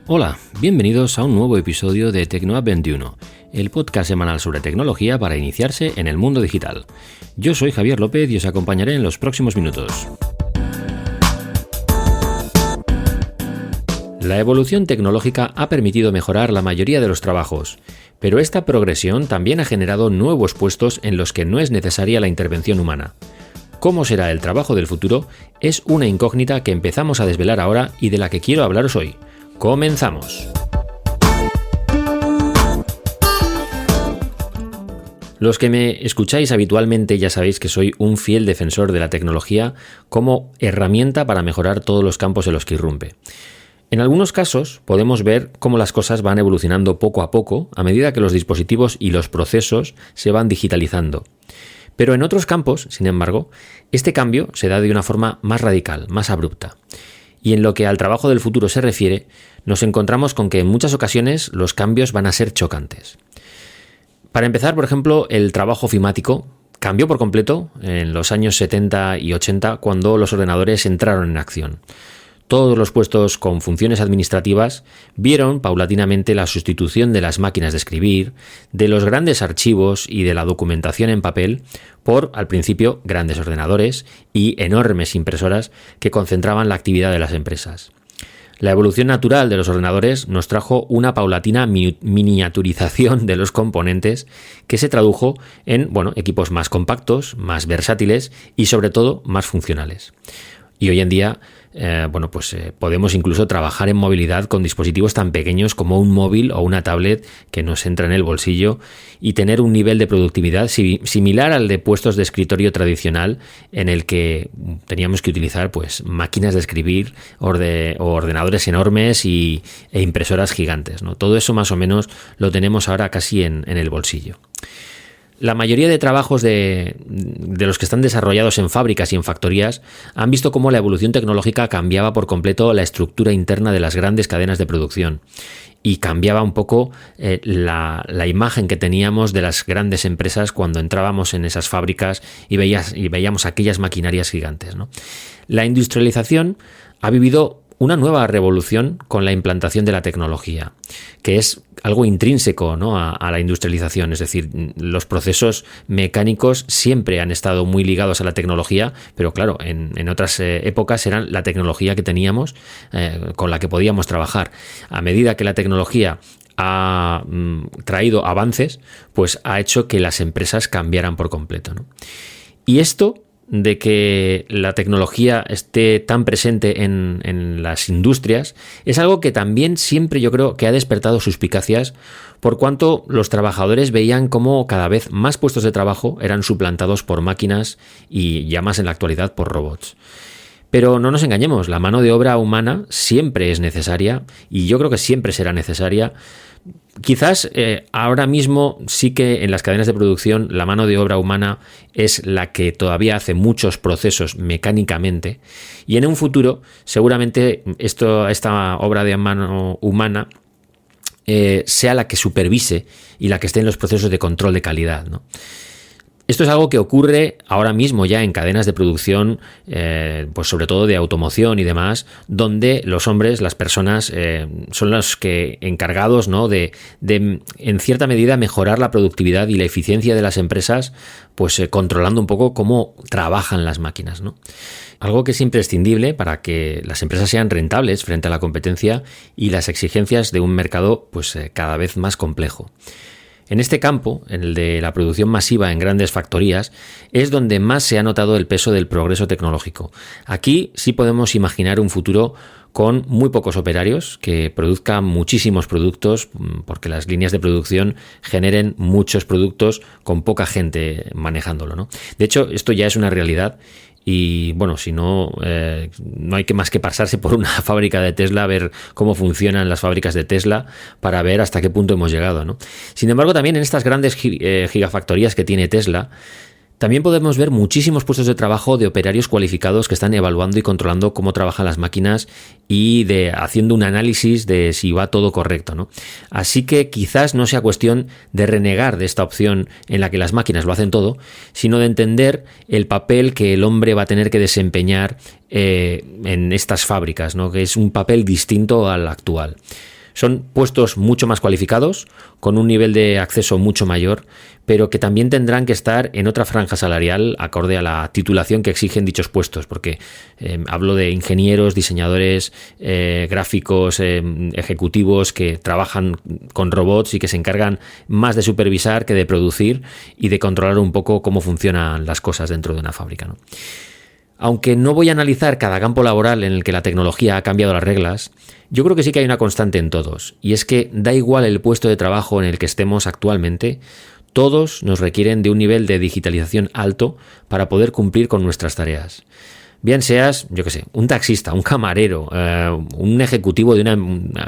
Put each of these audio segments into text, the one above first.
Hola, bienvenidos a un nuevo episodio de Tecnoapp 21, el podcast semanal sobre tecnología para iniciarse en el mundo digital. Yo soy Javier López y os acompañaré en los próximos minutos. La evolución tecnológica ha permitido mejorar la mayoría de los trabajos, pero esta progresión también ha generado nuevos puestos en los que no es necesaria la intervención humana. ¿Cómo será el trabajo del futuro? Es una incógnita que empezamos a desvelar ahora y de la que quiero hablaros hoy. ¡Comenzamos! Los que me escucháis habitualmente ya sabéis que soy un fiel defensor de la tecnología como herramienta para mejorar todos los campos en los que irrumpe. En algunos casos podemos ver cómo las cosas van evolucionando poco a poco a medida que los dispositivos y los procesos se van digitalizando. Pero en otros campos, sin embargo, este cambio se da de una forma más radical, más abrupta. Y en lo que al trabajo del futuro se refiere, nos encontramos con que en muchas ocasiones los cambios van a ser chocantes. Para empezar, por ejemplo, el trabajo ofimático cambió por completo en los años 70 y 80 cuando los ordenadores entraron en acción. Todos los puestos con funciones administrativas vieron paulatinamente la sustitución de las máquinas de escribir, de los grandes archivos y de la documentación en papel por, al principio, grandes ordenadores y enormes impresoras que concentraban la actividad de las empresas. La evolución natural de los ordenadores nos trajo una paulatina miniaturización de los componentes que se tradujo en, equipos más compactos, más versátiles y, sobre todo, más funcionales. Y hoy en día, podemos incluso trabajar en movilidad con dispositivos tan pequeños como un móvil o una tablet que nos entra en el bolsillo y tener un nivel de productividad similar al de puestos de escritorio tradicional en el que teníamos que utilizar máquinas de escribir o ordenadores enormes e impresoras gigantes, ¿no? Todo eso más o menos lo tenemos ahora casi en el bolsillo. La mayoría de trabajos de los que están desarrollados en fábricas y en factorías han visto cómo la evolución tecnológica cambiaba por completo la estructura interna de las grandes cadenas de producción y cambiaba un poco la imagen que teníamos de las grandes empresas cuando entrábamos en esas fábricas y veíamos aquellas maquinarias gigantes, ¿no? La industrialización ha vivido una nueva revolución con la implantación de la tecnología, que es algo intrínseco, ¿no?, a la industrialización. Es decir, los procesos mecánicos siempre han estado muy ligados a la tecnología, pero claro, en otras épocas eran la tecnología que teníamos con la que podíamos trabajar. A medida que la tecnología ha traído avances, pues ha hecho que las empresas cambiaran por completo, ¿no? Y esto de que la tecnología esté tan presente en las industrias es algo que también siempre yo creo que ha despertado suspicacias por cuanto los trabajadores veían cómo cada vez más puestos de trabajo eran suplantados por máquinas y ya más en la actualidad por robots. Pero no nos engañemos, la mano de obra humana siempre es necesaria y yo creo que siempre será necesaria. Quizás ahora mismo sí que en las cadenas de producción la mano de obra humana es la que todavía hace muchos procesos mecánicamente y en un futuro seguramente esta obra de mano humana sea la que supervise y la que esté en los procesos de control de calidad, ¿no? Esto es algo que ocurre ahora mismo ya en cadenas de producción, sobre todo de automoción y demás, donde los hombres, las personas, son los que encargados, ¿no?, de en cierta medida mejorar la productividad y la eficiencia de las empresas, controlando un poco cómo trabajan las máquinas, ¿no? Algo que es imprescindible para que las empresas sean rentables frente a la competencia y las exigencias de un mercado cada vez más complejo. En este campo, en el de la producción masiva en grandes factorías, es donde más se ha notado el peso del progreso tecnológico. Aquí sí podemos imaginar un futuro con muy pocos operarios que produzcan muchísimos productos, porque las líneas de producción generen muchos productos con poca gente manejándolo, ¿no? De hecho, esto ya es una realidad. Y si no, no hay más que pasarse por una fábrica de Tesla a ver cómo funcionan las fábricas de Tesla para ver hasta qué punto hemos llegado, ¿no? Sin embargo, también en estas grandes gigafactorías que tiene Tesla, también podemos ver muchísimos puestos de trabajo de operarios cualificados que están evaluando y controlando cómo trabajan las máquinas y haciendo un análisis de si va todo correcto, ¿no? Así que quizás no sea cuestión de renegar de esta opción en la que las máquinas lo hacen todo, sino de entender el papel que el hombre va a tener que desempeñar en estas fábricas, ¿no?, que es un papel distinto al actual. Son puestos mucho más cualificados, con un nivel de acceso mucho mayor, pero que también tendrán que estar en otra franja salarial acorde a la titulación que exigen dichos puestos, porque hablo de ingenieros, diseñadores, gráficos, ejecutivos que trabajan con robots y que se encargan más de supervisar que de producir y de controlar un poco cómo funcionan las cosas dentro de una fábrica, ¿no? Aunque no voy a analizar cada campo laboral en el que la tecnología ha cambiado las reglas, yo creo que sí que hay una constante en todos, y es que da igual el puesto de trabajo en el que estemos actualmente, todos nos requieren de un nivel de digitalización alto para poder cumplir con nuestras tareas. Bien seas, yo qué sé, un taxista, un camarero, un ejecutivo de una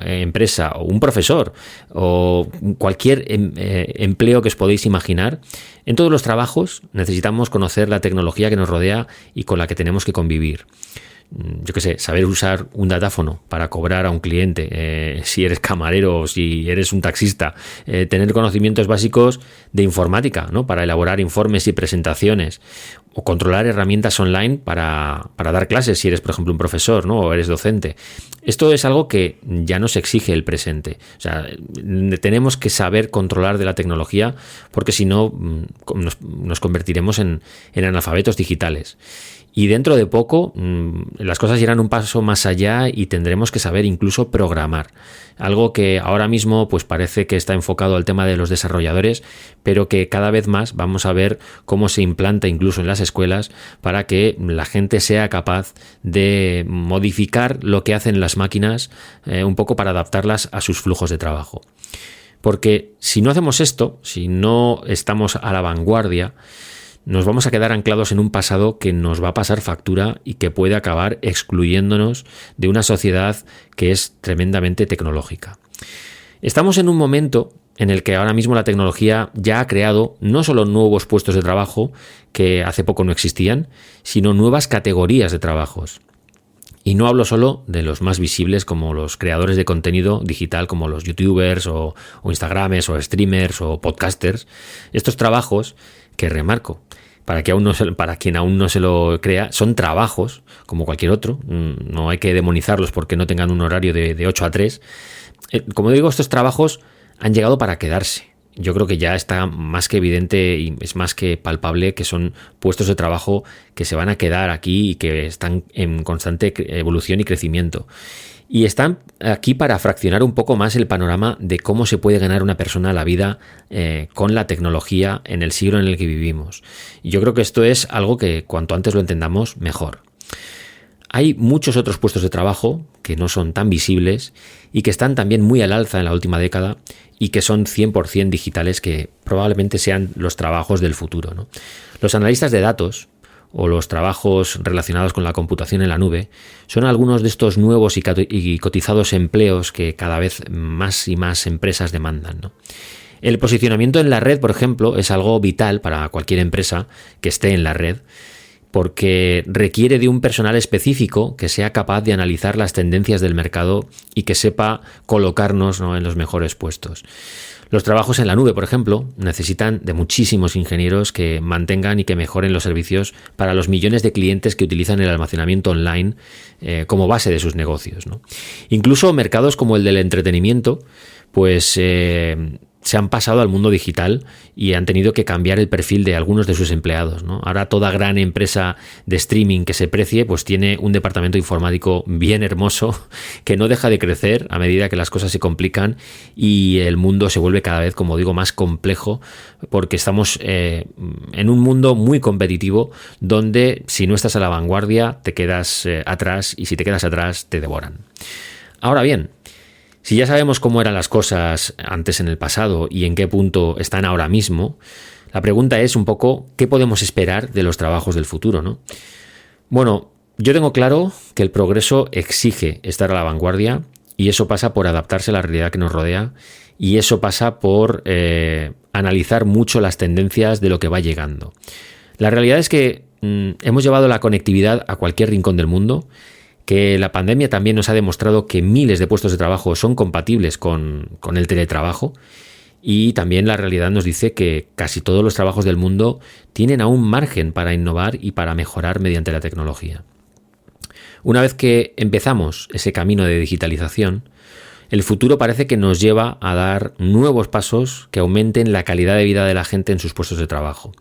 empresa, o un profesor, o cualquier empleo que os podéis imaginar, en todos los trabajos necesitamos conocer la tecnología que nos rodea y con la que tenemos que convivir. Yo qué sé, saber usar un datáfono para cobrar a un cliente, si eres camarero o si eres un taxista, tener conocimientos básicos de informática, ¿no? Para elaborar informes y presentaciones, o controlar herramientas online para dar clases si eres, por ejemplo, un profesor, ¿no? O eres docente. Esto es algo que ya nos exige el presente. O sea, tenemos que saber controlar de la tecnología, porque si no nos convertiremos en analfabetos digitales. Y dentro de poco las cosas irán un paso más allá y tendremos que saber incluso programar. Algo que ahora mismo pues parece que está enfocado al tema de los desarrolladores, pero que cada vez más vamos a ver cómo se implanta incluso en las escuelas para que la gente sea capaz de modificar lo que hacen las máquinas un poco para adaptarlas a sus flujos de trabajo. Porque si no hacemos esto, si no estamos a la vanguardia, nos vamos a quedar anclados en un pasado que nos va a pasar factura y que puede acabar excluyéndonos de una sociedad que es tremendamente tecnológica. Estamos en un momento en el que ahora mismo la tecnología ya ha creado no solo nuevos puestos de trabajo que hace poco no existían, sino nuevas categorías de trabajos. Y no hablo solo de los más visibles como los creadores de contenido digital como los youtubers o instagramers o streamers o podcasters. Estos trabajos que remarco, para quien aún no se lo crea, son trabajos como cualquier otro, no hay que demonizarlos porque no tengan un horario de 8 a 3. Como digo, estos trabajos han llegado para quedarse. Yo creo que ya está más que evidente y es más que palpable que son puestos de trabajo que se van a quedar aquí y que están en constante evolución y crecimiento. Y están aquí para fraccionar un poco más el panorama de cómo se puede ganar una persona la vida con la tecnología en el siglo en el que vivimos. Y yo creo que esto es algo que cuanto antes lo entendamos, mejor. Hay muchos otros puestos de trabajo que no son tan visibles y que están también muy al alza en la última década y que son 100% digitales, que probablemente sean los trabajos del futuro, ¿no? Los analistas de datos o los trabajos relacionados con la computación en la nube son algunos de estos nuevos y cotizados empleos que cada vez más y más empresas demandan, ¿no? El posicionamiento en la red, por ejemplo, es algo vital para cualquier empresa que esté en la red, porque requiere de un personal específico que sea capaz de analizar las tendencias del mercado y que sepa colocarnos, ¿no?, en los mejores puestos. Los trabajos en la nube, por ejemplo, necesitan de muchísimos ingenieros que mantengan y que mejoren los servicios para los millones de clientes que utilizan el almacenamiento online como base de sus negocios, ¿no? Incluso mercados como el del entretenimiento, pues se han pasado al mundo digital y han tenido que cambiar el perfil de algunos de sus empleados, ¿no? Ahora toda gran empresa de streaming que se precie pues tiene un departamento informático bien hermoso que no deja de crecer a medida que las cosas se complican y el mundo se vuelve cada vez, como digo, más complejo, porque estamos en un mundo muy competitivo donde si no estás a la vanguardia te quedas atrás, y si te quedas atrás te devoran. Ahora bien, si ya sabemos cómo eran las cosas antes en el pasado y en qué punto están ahora mismo, la pregunta es un poco ¿qué podemos esperar de los trabajos del futuro, ¿no? Bueno, yo tengo claro que el progreso exige estar a la vanguardia y eso pasa por adaptarse a la realidad que nos rodea y eso pasa por analizar mucho las tendencias de lo que va llegando. La realidad es que hemos llevado la conectividad a cualquier rincón del mundo, que la pandemia también nos ha demostrado que miles de puestos de trabajo son compatibles con el teletrabajo, y también la realidad nos dice que casi todos los trabajos del mundo tienen aún margen para innovar y para mejorar mediante la tecnología. Una vez que empezamos ese camino de digitalización, El futuro parece que nos lleva a dar nuevos pasos que aumenten la calidad de vida de la gente en sus puestos de trabajo.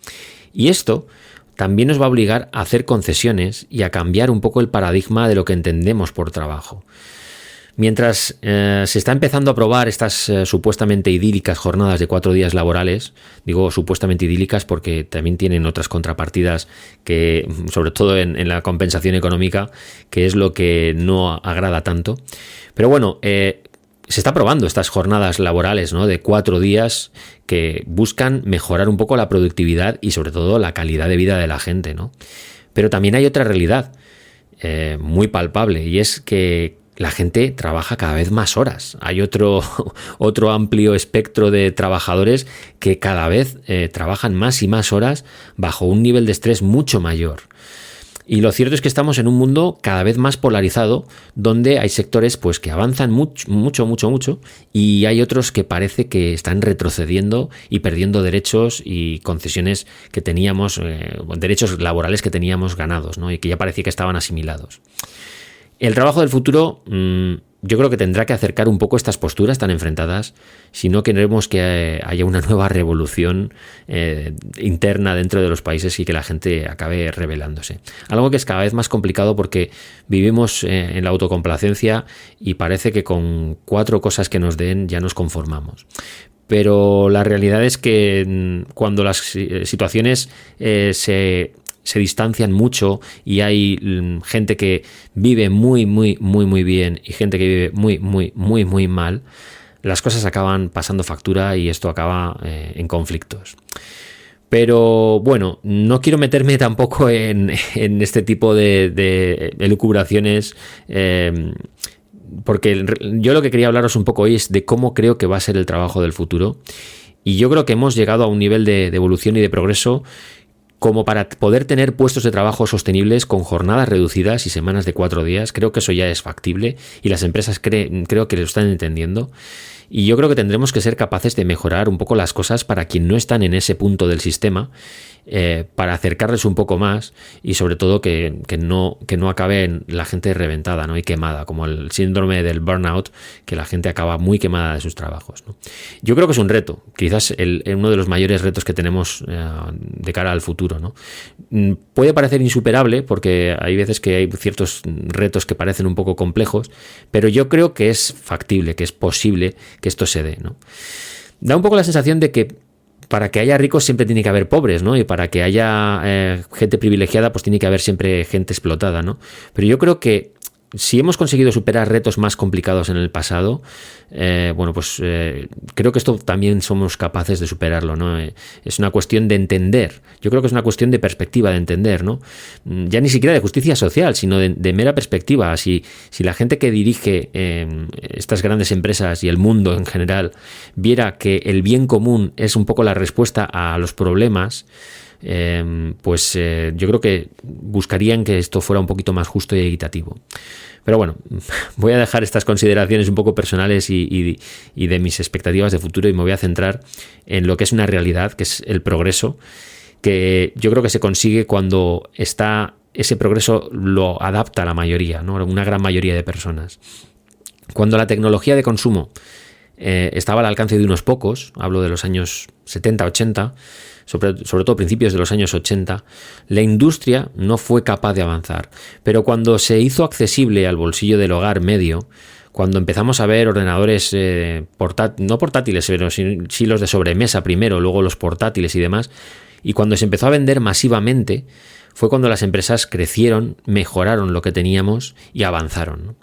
Y esto también nos va a obligar a hacer concesiones y a cambiar un poco el paradigma de lo que entendemos por trabajo. Mientras se está empezando a probar estas supuestamente idílicas jornadas de 4 días laborales, digo supuestamente idílicas porque también tienen otras contrapartidas que, sobre todo en la compensación económica, que es lo que no agrada tanto. Pero bueno, se está probando estas jornadas laborales, ¿no?, de 4 días que buscan mejorar un poco la productividad y sobre todo la calidad de vida de la gente, ¿no? Pero también hay otra realidad muy palpable, y es que la gente trabaja cada vez más horas. Hay otro amplio espectro de trabajadores que cada vez trabajan más y más horas bajo un nivel de estrés mucho mayor. Y lo cierto es que estamos en un mundo cada vez más polarizado, donde hay sectores pues que avanzan mucho, y hay otros que parece que están retrocediendo y perdiendo derechos y concesiones que teníamos, derechos laborales que teníamos ganados, ¿no?, y que ya parecía que estaban asimilados. El trabajo del futuro yo creo que tendrá que acercar un poco estas posturas tan enfrentadas si no queremos que haya una nueva revolución interna dentro de los países y que la gente acabe rebelándose. Algo que es cada vez más complicado porque vivimos en la autocomplacencia y parece que con 4 cosas que nos den ya nos conformamos. Pero la realidad es que cuando las situaciones se distancian mucho y hay gente que vive muy bien y gente que vive muy mal, las cosas acaban pasando factura y esto acaba en conflictos. Pero bueno, no quiero meterme tampoco en este tipo de elucubraciones, porque yo lo que quería hablaros un poco hoy es de cómo creo que va a ser el trabajo del futuro. Y yo creo que hemos llegado a un nivel de evolución y de progreso como para poder tener puestos de trabajo sostenibles con jornadas reducidas y semanas de 4 días. Creo que eso ya es factible y las empresas creo que lo están entendiendo. Y yo creo que tendremos que ser capaces de mejorar un poco las cosas para quienes no están en ese punto del sistema, para acercarles un poco más y sobre todo que no acabe la gente reventada, ¿no?, y quemada, como el síndrome del burnout, que la gente acaba muy quemada de sus trabajos, ¿no? Yo creo que es un reto, quizás uno de los mayores retos que tenemos de cara al futuro, ¿no? Puede parecer insuperable porque hay veces que hay ciertos retos que parecen un poco complejos, pero yo creo que es factible, que es posible que esto se dé, ¿no? Da un poco la sensación de que para que haya ricos siempre tiene que haber pobres, ¿no? Y para que haya gente privilegiada pues tiene que haber siempre gente explotada, ¿no? Pero yo creo que si hemos conseguido superar retos más complicados en el pasado, creo que esto también somos capaces de superarlo, ¿no? Es una cuestión de entender. Yo creo que es una cuestión de perspectiva, de entender, ¿no? Ya ni siquiera de justicia social, sino de mera perspectiva. Si la gente que dirige estas grandes empresas y el mundo en general viera que el bien común es un poco la respuesta a los problemas, yo creo que buscarían que esto fuera un poquito más justo y equitativo. Pero bueno, voy a dejar estas consideraciones un poco personales y de mis expectativas de futuro y me voy a centrar en lo que es una realidad, que es el progreso, que yo creo que se consigue cuando ese progreso lo adapta a la mayoría, ¿no?, una gran mayoría de personas. Cuando la tecnología de consumo estaba al alcance de unos pocos, hablo de los años 70, 80, sobre todo principios de los años 80, la industria no fue capaz de avanzar. Pero cuando se hizo accesible al bolsillo del hogar medio, cuando empezamos a ver ordenadores no portátiles, pero sí los de sobremesa primero, luego los portátiles y demás, y cuando se empezó a vender masivamente, fue cuando las empresas crecieron, mejoraron lo que teníamos y avanzaron, ¿no?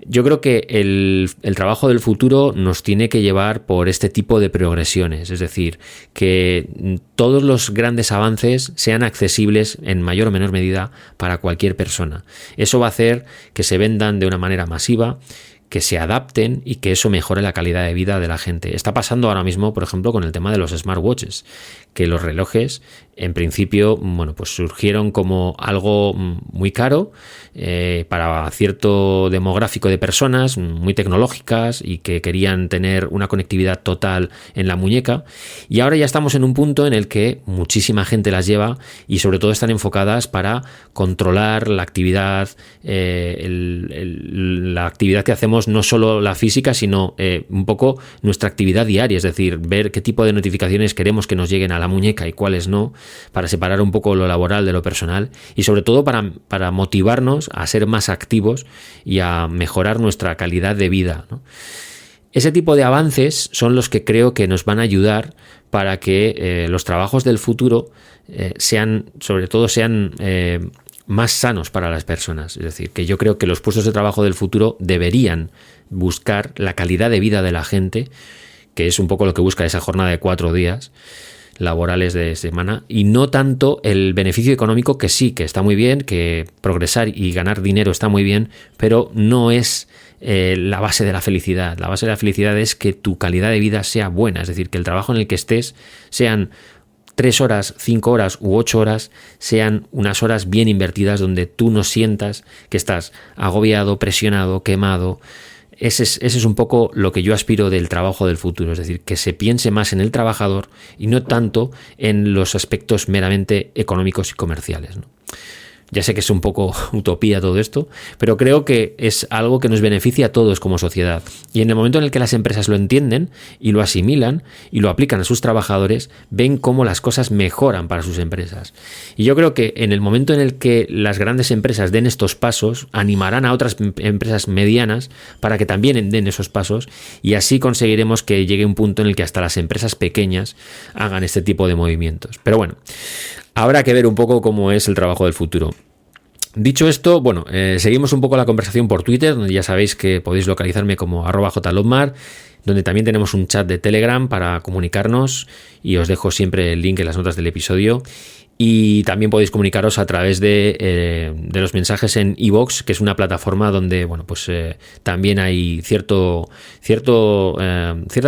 Yo creo que el trabajo del futuro nos tiene que llevar por este tipo de progresiones, es decir, que todos los grandes avances sean accesibles en mayor o menor medida para cualquier persona. Eso va a hacer que se vendan de una manera masiva, que se adapten y que eso mejore la calidad de vida de la gente. Está pasando ahora mismo, por ejemplo, con el tema de los smartwatches, que los relojes, en principio, pues surgieron como algo muy caro para cierto demográfico de personas, muy tecnológicas y que querían tener una conectividad total en la muñeca. Y ahora ya estamos en un punto en el que muchísima gente las lleva y sobre todo están enfocadas para controlar la actividad, la actividad que hacemos mejoremos no solo la física, sino un poco nuestra actividad diaria, es decir, ver qué tipo de notificaciones queremos que nos lleguen a la muñeca y cuáles no, para separar un poco lo laboral de lo personal y sobre todo para motivarnos a ser más activos y a mejorar nuestra calidad de vida, ¿no? Ese tipo de avances son los que creo que nos van a ayudar para que los trabajos del futuro sean más sanos para las personas. Es decir, que yo creo que los puestos de trabajo del futuro deberían buscar la calidad de vida de la gente, que es un poco lo que busca esa jornada de 4 días laborales de semana, y no tanto el beneficio económico, que sí, que está muy bien, que progresar y ganar dinero está muy bien, pero no es la base de la felicidad. La base de la felicidad es que tu calidad de vida sea buena, es decir, que el trabajo en el que estés sean 3 horas, 5 horas u 8 horas, sean unas horas bien invertidas donde tú no sientas que estás agobiado, presionado, quemado. Ese es un poco lo que yo aspiro del trabajo del futuro, es decir, que se piense más en el trabajador y no tanto en los aspectos meramente económicos y comerciales, ¿no? Ya sé que es un poco utopía todo esto, pero creo que es algo que nos beneficia a todos como sociedad. Y en el momento en el que las empresas lo entienden y lo asimilan y lo aplican a sus trabajadores, ven cómo las cosas mejoran para sus empresas. Y yo creo que en el momento en el que las grandes empresas den estos pasos, animarán a otras empresas medianas para que también den esos pasos, y así conseguiremos que llegue un punto en el que hasta las empresas pequeñas hagan este tipo de movimientos. Pero bueno, habrá que ver un poco cómo es el trabajo del futuro. Dicho esto, bueno, seguimos un poco la conversación por Twitter, donde ya sabéis que podéis localizarme como @jlotmar, donde también tenemos un chat de Telegram para comunicarnos, y os dejo siempre el link en las notas del episodio. Y también podéis comunicaros a través de los mensajes en iVoox, que es una plataforma donde, bueno, pues también hay cierta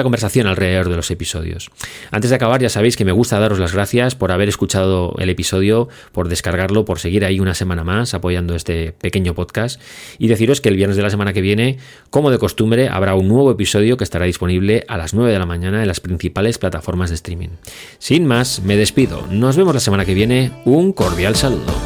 conversación alrededor de los episodios. Antes de acabar, ya sabéis que me gusta daros las gracias por haber escuchado el episodio, por descargarlo, por seguir ahí una semana más apoyando este pequeño podcast, y deciros que el viernes de la semana que viene, como de costumbre, habrá un nuevo episodio que estará disponible a las 9 de la mañana en las principales plataformas de streaming. Sin más, me despido. Nos vemos la semana que viene. Un cordial saludo.